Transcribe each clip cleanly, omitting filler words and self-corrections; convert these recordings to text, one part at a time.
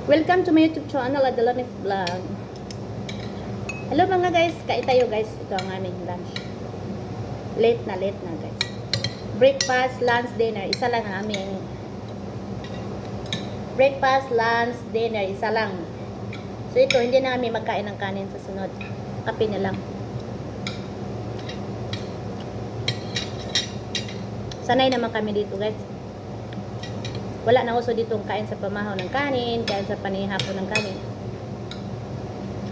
Welcome to my YouTube channel, Adelanis Vlog. Hello mga guys, kain tayo guys. Ito ang aming lunch. Late na guys. Breakfast, lunch, dinner. Isa lang ang aming breakfast, lunch, dinner. Isa lang. So ito, hindi na kami magkain ng kanin sa sunod. Kape na lang. Sanay naman kami dito guys. Wala na uso ditong kain sa pamahaw ng kanin, kain sa panihapon ng kanin.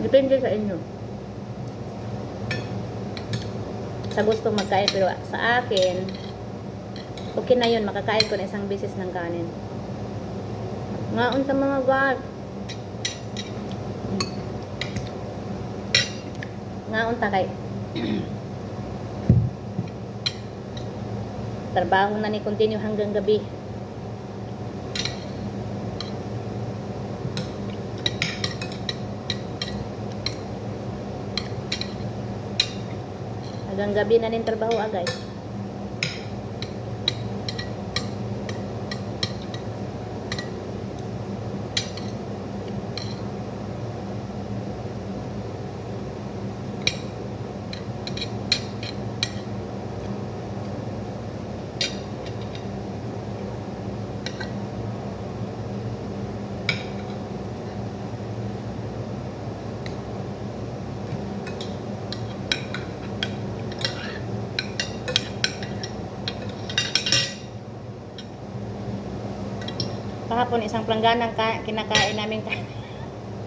Depende sa inyo. Sa gustong magkain, pero sa akin, okay na yun, makakain ko na isang beses ng kanin. Ngaon sa mga guard. Ngaon ta kay. Trabaho na ni continue hanggang gabi. Hanggang gabi na rin trabaho guys. Kahapon isang plangganang kinakain namin kain.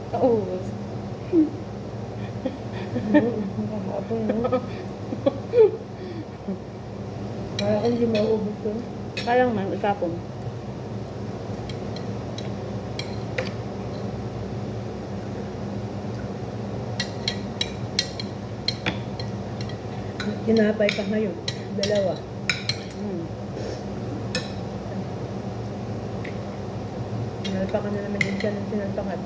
Naubos. Kaya ko hindi mauubos ko. Parang man, ikapon. Tinapay pa ngayon. Dalawa. Sinalpakan na naman din siya ng sinalpakan.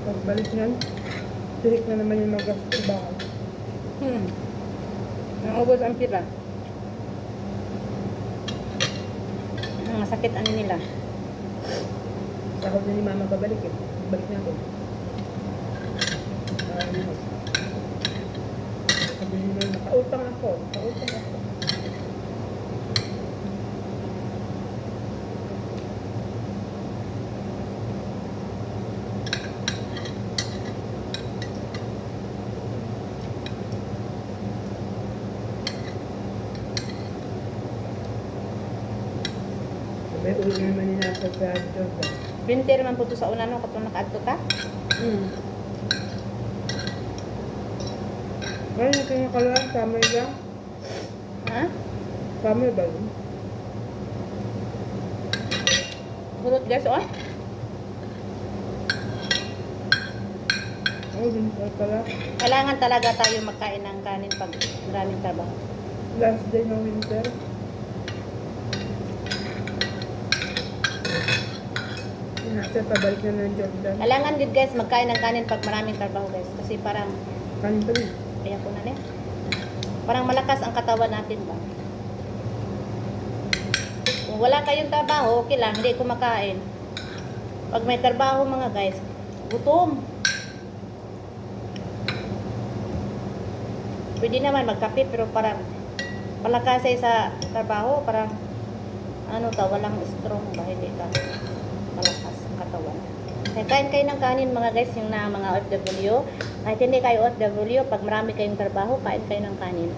Pagbalik niyan, tirik na naman yung magas sa bahay. Naubos ang pira. Masakit ano nila. Sahod na ni mama babalik eh. Balik na ako. Sabi nila, nakautang ako. May ulo naman ni nasa sa Jordan. Binter man po to sa una no, katong nakaadto ta. Ngayon ito yung kaluan, summer lang. Ha? Summer ba yun? Hurot guys, oh. Oo, din pala. Kailangan talaga tayo magkain ng kanin pag maraming trabaho. Last day ng winter. Nasa pabalik na ng Jordan. Kailangan din guys magkain ng kanin pag maraming trabaho guys. Kasi parang, Kanin pa rin. kaya ko na rin. Parang malakas ang katawan natin ba? Kung wala kayong trabaho, okay lang, hindi kumakain. Pag may trabaho mga guys, gutom. Pwede naman magkape pero parang palakasay sa trabaho, parang ano ta, walang strong ba, hindi ka malakas ang katawan. Kaya kain kayo ng kanin mga guys, yung na mga OFW. Kahit hindi kayo OFW, pag marami kayong trabaho, kain kayo ng kanin.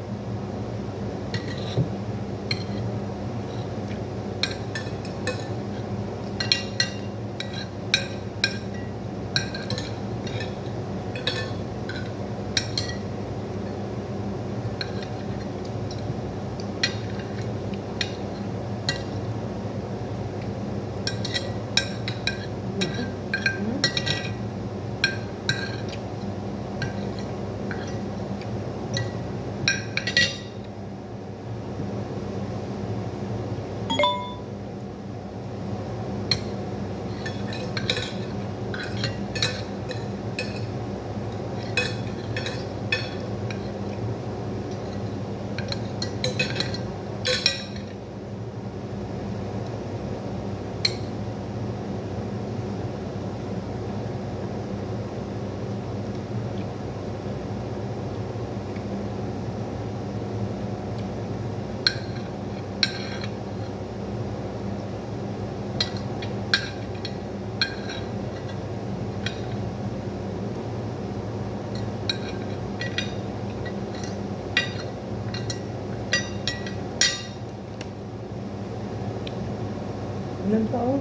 Yan pa oh.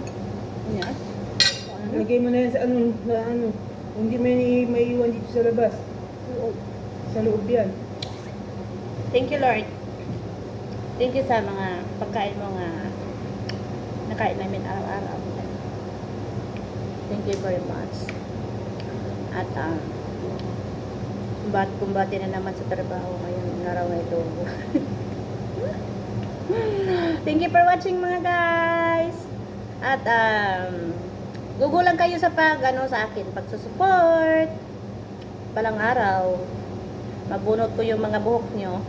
Yan. Ano? Lagay mo na yan sa ano. Hindi may iwan dito sa labas. Sa loob yan. Thank you, Lord. Thank you sa mga pagkain mo nga nakain namin araw-araw. Thank you very much. At kumbati na naman sa trabaho ngayong araw na ito. Thank you for watching mga guys. At gugulang kayo sa sa akin pagsusupport. Balang araw mabunot ko yung mga buhok nyo.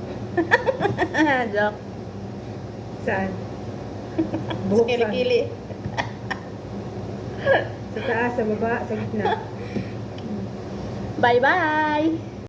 Joke. Saan? Sa Buhok saan? kilikili. Sa taas, sa baba, sa gitna. Bye bye.